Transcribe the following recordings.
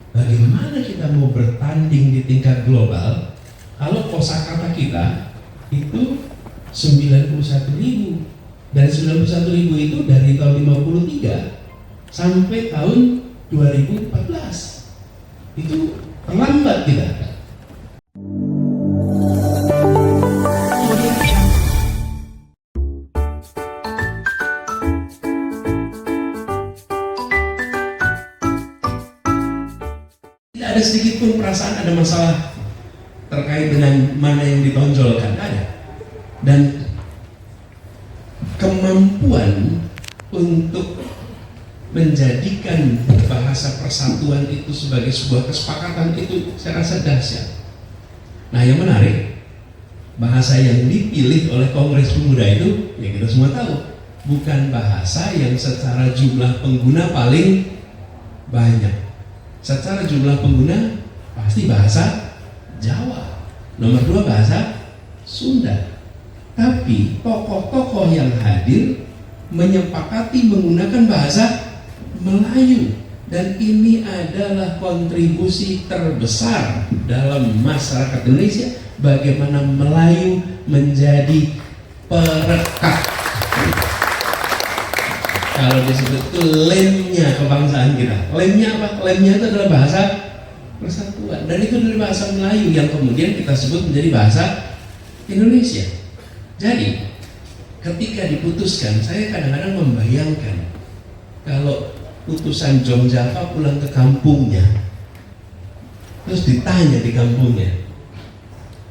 Bagaimana kita mau bertanding di tingkat global kalau kosakata kita itu 91.000, dan 91.000 itu dari tahun 53 sampai tahun 2014. Itu terlambat kita. Tidak ada sedikit pun perasaan ada masalah terkait dengan mana yang ditonjolkan, ada. Dan kemampuan untuk menjadikan bahasa persatuan itu sebagai sebuah kesepakatan itu saya rasa dahsyat. Nah, yang menarik, bahasa yang dipilih oleh Kongres Pemuda itu, ya kita semua tahu, bukan bahasa yang secara jumlah pengguna paling banyak. Secara jumlah pengguna pasti bahasa Jawa, nomor 2 bahasa Sunda. Tapi tokoh-tokoh yang hadir menyepakati menggunakan bahasa Melayu, dan ini adalah kontribusi terbesar dalam masyarakat Indonesia, bagaimana Melayu menjadi perekat. Kalau disebut itu lemnya kebangsaan kita. Lemnya apa? Lemnya itu adalah bahasa persatuan, dan itu dari bahasa Melayu yang kemudian kita sebut menjadi bahasa Indonesia. Jadi ketika diputuskan, saya kadang-kadang membayangkan kalau utusan Jong Java pulang ke kampungnya, terus ditanya di kampungnya,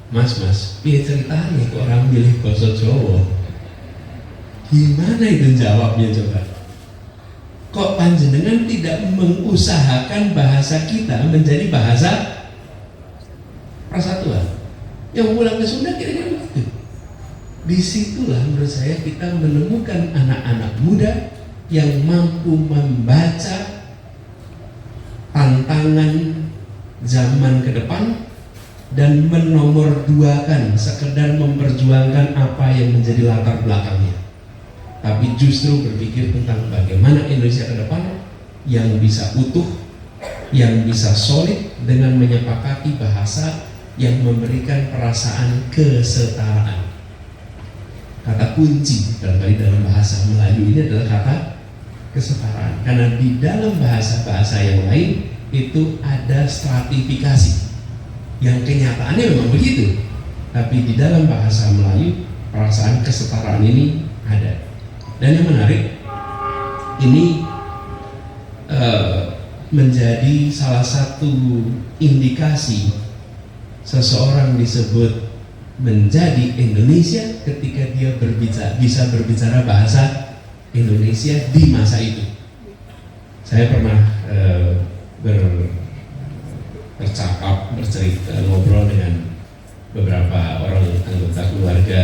Mas, piye ceritanya kok orang milih basa Jawa? Gimana itu jawabnya coba? Kok panjenengan tidak mengusahakan bahasa kita menjadi bahasa persatuan? Yang pulang ke Sunda kira-kira begitu. Disitulah menurut saya kita menemukan anak-anak muda yang mampu membaca tantangan zaman ke depan dan menomorduakan sekedar memperjuangkan apa yang menjadi latar belakangnya, tapi justru berpikir tentang bagaimana Indonesia ke depan yang bisa utuh, yang bisa solid dengan menyepakati bahasa yang memberikan perasaan kesetaraan. Kata kunci dalam bahasa Melayu ini adalah kata kesetaraan, karena di dalam bahasa-bahasa yang lain itu ada stratifikasi yang kenyataannya memang begitu, tapi di dalam bahasa Melayu perasaan kesetaraan ini ada. Dan yang menarik, ini menjadi salah satu indikasi seseorang disebut menjadi Indonesia ketika dia bisa berbicara bahasa Indonesia di masa itu. Saya pernah bercerita, ngobrol dengan beberapa orang anggota keluarga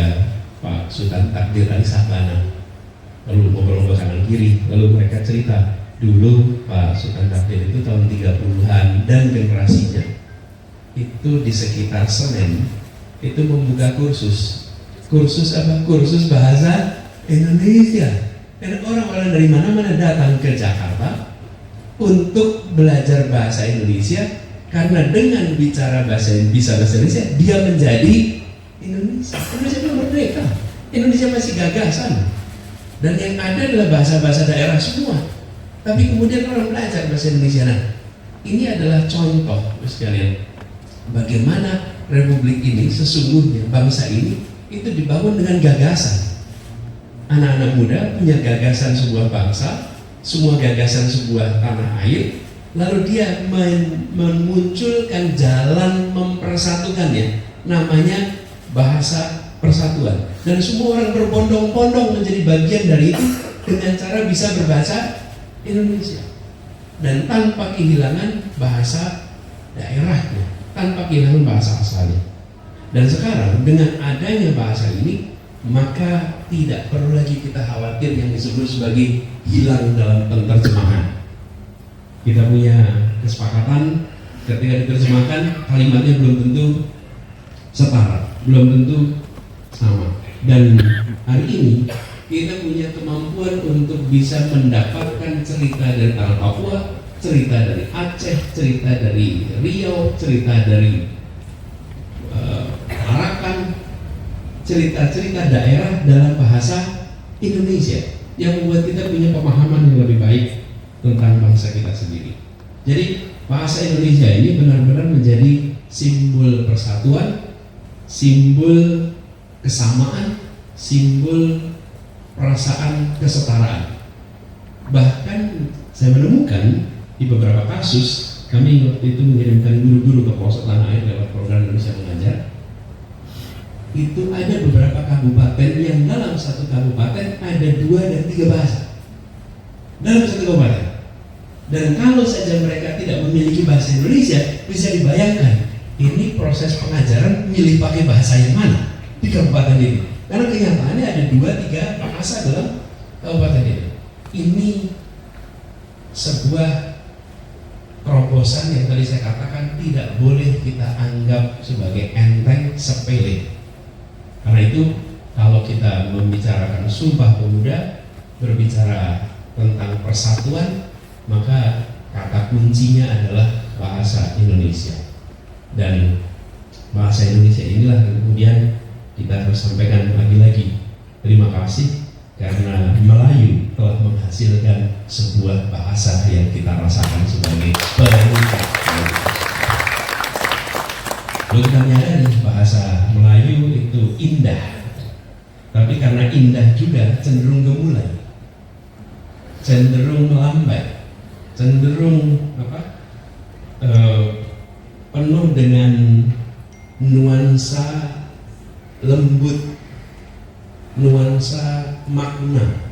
Pak Sultan Takdir Ali Sabana, lalu ngobrol ke kanan kiri, lalu mereka cerita dulu Pak Sultan Takdir itu tahun 30-an dan generasinya itu di sekitar Senen itu membuka kursus apa? Kursus bahasa Indonesia. Dan orang-orang dari mana-mana datang ke Jakarta untuk belajar bahasa Indonesia, karena dengan bicara bahasa Indonesia dia menjadi Indonesia. Indonesia belum merdeka, Indonesia masih gagasan, dan yang ada adalah bahasa-bahasa daerah semua. Tapi kemudian orang belajar bahasa Indonesia. Nah, ini adalah contoh sekalian bagaimana Republik ini sesungguhnya, bangsa ini itu dibangun dengan gagasan. Anak-anak muda punya gagasan sebuah bangsa, semua gagasan sebuah tanah air, lalu dia memunculkan jalan mempersatukannya, namanya bahasa persatuan. Dan semua orang berbondong-bondong menjadi bagian dari itu dengan cara bisa berbahasa Indonesia, dan tanpa kehilangan bahasa daerahnya, tanpa kehilangan bahasa asalnya. Dan sekarang dengan adanya bahasa ini, maka tidak perlu lagi kita khawatir yang disebut sebagai hilang dalam penerjemahan. Kita punya kesepakatan ketika diterjemahkan kalimatnya belum tentu setara, belum tentu sama. Dan hari ini kita punya kemampuan untuk bisa mendapatkan cerita dari tanah Papua cerita dari Aceh, cerita dari Riau, cerita dari Arakan, cerita-cerita daerah dalam bahasa Indonesia yang membuat kita punya pemahaman yang lebih baik tentang bangsa kita sendiri. Jadi bahasa Indonesia ini benar-benar menjadi simbol persatuan, simbol kesamaan, simbol perasaan kesetaraan. Bahkan saya menemukan di beberapa kasus, kami waktu itu mengirimkan guru-guru ke pelosok tanah air lewat program Indonesia Mengajar. Itu ada beberapa kabupaten yang dalam satu kabupaten ada 2 dan 3 bahasa dalam satu kabupaten. Dan kalau saja mereka tidak memiliki bahasa Indonesia, bisa dibayangkan ini proses pengajaran milih pakai bahasa yang mana di kabupaten ini. Karena kenyataannya ada 2-3 bahasa dalam kabupaten ini. Ini sebuah terobosan yang tadi saya katakan tidak boleh kita anggap sebagai enteng, sepele. Karena itu kalau kita membicarakan Sumpah Pemuda, berbicara tentang persatuan, maka kata kuncinya adalah bahasa Indonesia. Dan bahasa Indonesia inilah yang kemudian kita harus sampaikan lagi-lagi. Terima kasih karena Melayu telah menghasilkan sebuah bahasa yang kita rasakan sebagai pemuda. Kita menyadari bahasa Melayu itu indah, tapi karena indah juga cenderung gemulai, cenderung melambai, cenderung penuh dengan nuansa lembut, nuansa makna.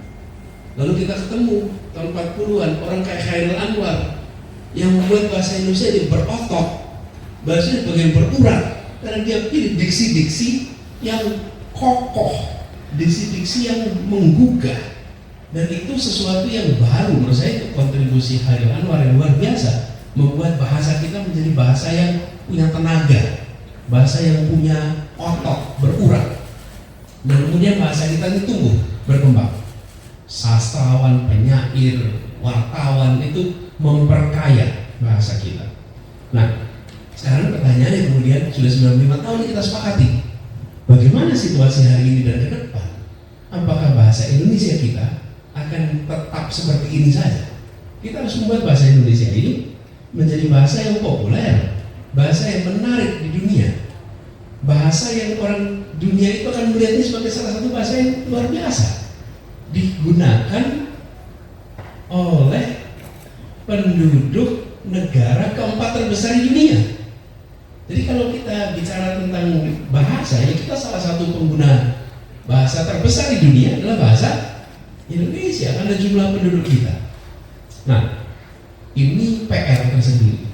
Lalu kita ketemu tahun 40-an orang kayak Khairil Anwar yang membuat bahasa Indonesia ini berotot, bahasanya bagian berurat, karena dia pilih diksi-diksi yang kokoh, diksi-diksi yang menggugah, dan itu sesuatu yang baru. Menurut saya itu kontribusi Khairil Anwar yang luar biasa, membuat bahasa kita menjadi bahasa yang punya tenaga, bahasa yang punya otot, berurat. Dan kemudian bahasa kita ini tumbuh, berkembang. Sastrawan, penyair, wartawan itu memperkaya bahasa kita. Nah, sekarang pertanyaannya kemudian sudah 95 tahun kita sepakati, bagaimana situasi hari ini dan ke depan? Apakah bahasa Indonesia kita akan tetap seperti ini saja? Kita harus membuat bahasa Indonesia ini menjadi bahasa yang populer, bahasa yang menarik di dunia, bahasa yang orang dunia itu akan melihatnya sebagai salah satu bahasa yang luar biasa, digunakan oleh penduduk negara keempat terbesar di dunia. Jadi kalau kita bicara tentang bahasa, ya kita salah satu pengguna bahasa terbesar di dunia adalah bahasa Indonesia karena jumlah penduduk kita. Nah, ini PR tersendiri.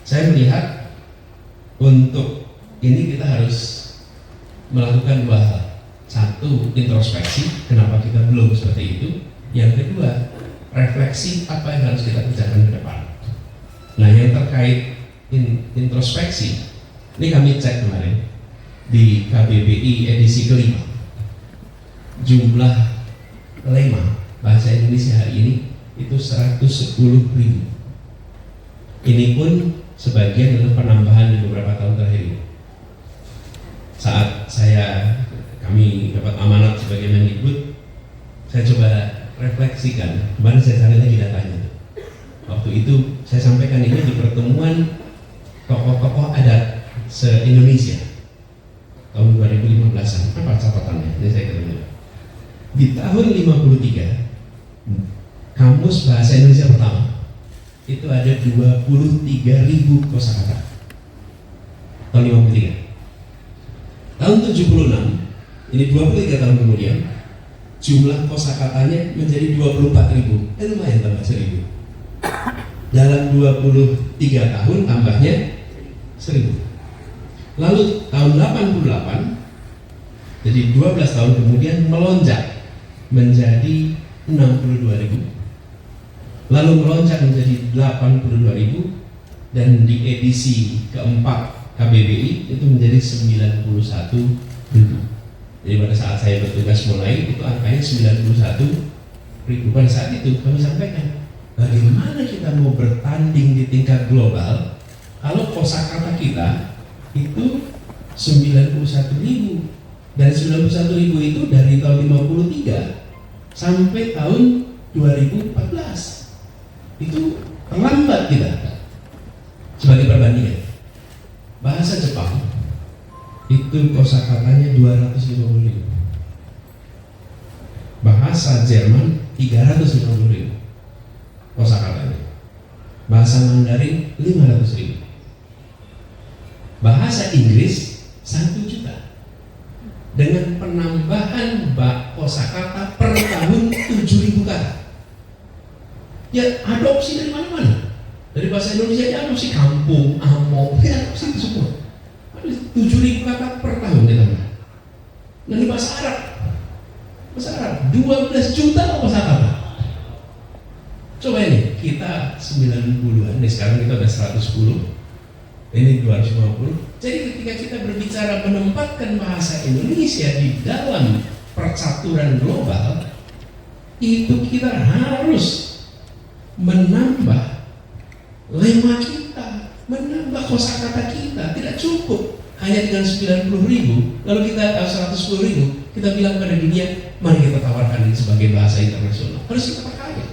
Saya melihat untuk ini kita harus melakukan 2 hal. Satu, introspeksi, kenapa kita belum seperti itu. Yang kedua, refleksi apa yang harus kita kerjakan ke depan. Nah, yang terkait introspeksi, ini kami cek kemarin di KBBI edisi kelima. Jumlah lema bahasa Indonesia hari ini itu 110.000. Ini pun sebagian adalah penambahan di beberapa tahun terakhir ini. Saat kami dapat amanat sebagai Mendikbud, saya coba refleksikan. Kemarin saya cari lagi datanya. Waktu itu saya sampaikan ini di pertemuan tokoh-tokoh adat se-Indonesia tahun 2015-an. Apa catatannya? Ini saya ketemu. Di tahun 53, Kamus Bahasa Indonesia pertama itu ada 23.000 kosakata. Tahun 53. Tahun 76, ini 23 tahun kemudian, jumlah kosakatanya menjadi 24.000. Lumayan tambah 1.000. Dalam 23 tahun tambahnya 1.000. Lalu tahun 88, jadi 12 tahun kemudian melonjak menjadi 62.000. Lalu melonjak menjadi 82.000, dan di edisi keempat KBBI itu menjadi 91.000. Jadi pada saat saya bertugas mulai itu angkanya 91.000. Pada saat itu kami sampaikan Bagaimana kita mau bertanding di tingkat global kalau kosakata kita itu 91.000. Dan 91.000 itu dari tahun 53 sampai tahun 2014. Itu terlambat kita. Sebagai perbandingan, bahasa Jepang itu kosakatanya 250.000, bahasa Jerman 350.000 kosakatanya, bahasa Mandarin 500.000, bahasa Inggris 1 juta, dengan penambahan kosakata per tahun 7.000 kata. Ya adopsi dari mana-mana. Dari bahasa Indonesia diadopsi, kampung, among, diadopsi itu semua. 7.000 kata per tahun ditambah. Dan di bahasa Arab 12 juta kosakata. Coba ini, kita 90-an, ini sekarang kita udah 110, ini 250. Jadi ketika kita berbicara menempatkan bahasa Indonesia di dalam percaturan global, itu kita harus menambah lema kita, menambah kosakata kita. Tidak cukup hanya dengan 90.000, lalu kita 110.000, kita bilang pada dunia, mari kita tawarkan ini sebagai bahasa internasional. Harus kita perkaya.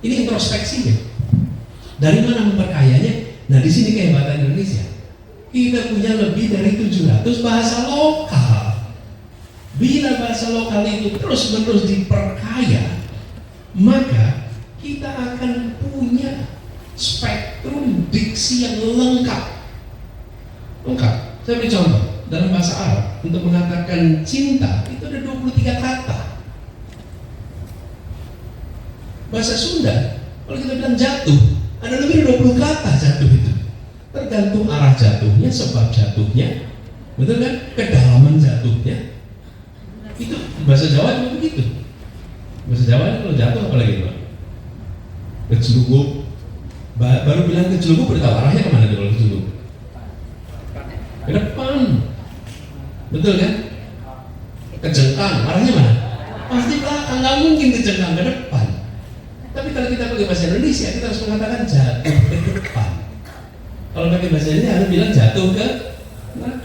Ini introspeksinya. Dari mana memperkayanya? Nah, di sini kehebatan Indonesia. Kita punya lebih dari 700 bahasa lokal. Bila bahasa lokal itu terus-menerus diperkaya, maka kita akan punya spektrum diksi yang lengkap. Saya beri contoh, dalam bahasa Arab untuk mengatakan cinta itu ada 23 kata. Bahasa Sunda, kalau kita bilang jatuh, ada lebih dari 20 kata jatuh itu. Tergantung arah jatuhnya, sebab jatuhnya, betul kan? Kedalaman jatuhnya. Itu bahasa Jawa juga begitu. Bahasa Jawa kalau jatuh apa lagi Pak? Kecelugup. Baru bilang kecelugup, beritahu arahnya kemana tuh kalau kecelugup? Ke depan. Betul kan? Kejengkang, arahnya mana? Pasti belakang, nggak mungkin kejengkang ke depan. Tapi kalau kita pakai bahasa Indonesia, kita harus mengatakan jatuh ke depan. Kalau pakai bahasa Indonesia harus bilang jatuh ke belakang.